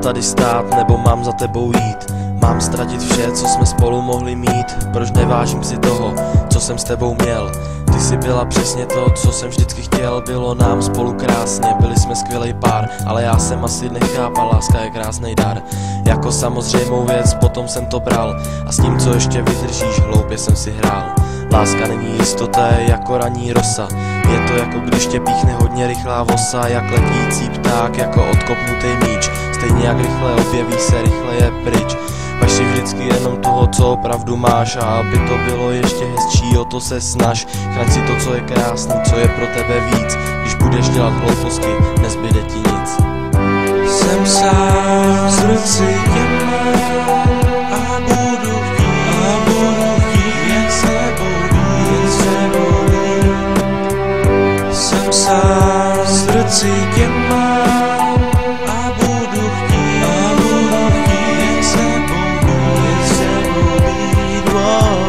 tady stát, nebo mám za tebou jít? Mám ztratit vše, co jsme spolu mohli mít? Proč nevážím si toho, co jsem s tebou měl? Ty jsi byla přesně to, co jsem vždycky chtěl. Bylo nám spolu krásně, byli jsme skvělej pár, ale já jsem asi nechápal, láska je krásnej dar. Jako samozřejmou věc, potom jsem to bral a s tím, co ještě vydržíš, hloupě jsem si hrál. Láska není jistota, je jako ranní rosa. Je to jako když tě píchne hodně rychlá vosa, jak letící pták, jako odkopnutý míč. Stejně jak rychle objeví se, rychle je pryč. Vaš si vždycky jenom toho, co opravdu máš, a aby to bylo ještě hezčí, o to se snaž. Chraň si to, co je krásný, co je pro tebe víc. Když budeš dělat hlouposti, nezbyde ti nic. Jsem sám, v srdci tě mám a budu chtít jen s tebou být. Jsem sám, v srdci tě mám a budu chtít jen s tebou být.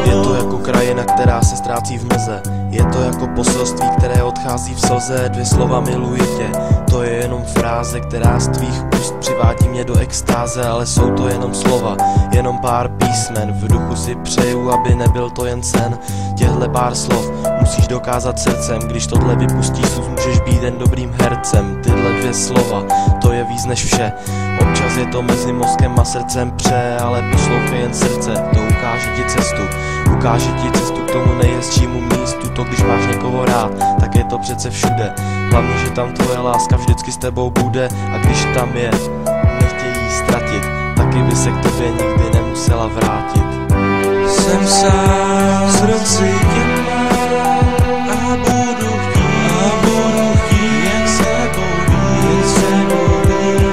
Je to jako krajina, která se ztrácí v mlze. Je to jako poselství, které odchází v slze. 2 slova miluji tě, to je jenom fráze, která z tvých úst přivádí mě do extáze. Ale jsou to jenom slova, jenom pár písmen. V duchu si přeju, aby nebyl to jen sen. Těhle pár slov musíš dokázat srdcem. Když tohle vypustíš, můžeš být jen dobrým hercem. Tyhle 2 slova, to je víc než vše. Občas je to mezi mozkem a srdcem pře, ale poslouchej jen srdce, to ukáže ti cestu. Ukáže ti cestu k tomu nejhezčímu místu. To když máš někoho rád, tak je to přece všude. Hlavně, že tam tvoje láska vždycky s tebou bude. A když tam je, nechtějí ji ztratit, taky by se k tobě nikdy nemusela vrátit. Jsem sám, v srdci tě mám a budu chtít jen s tebou být.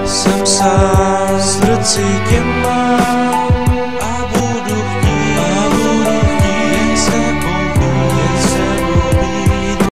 Jsem sám, v srdci tě mám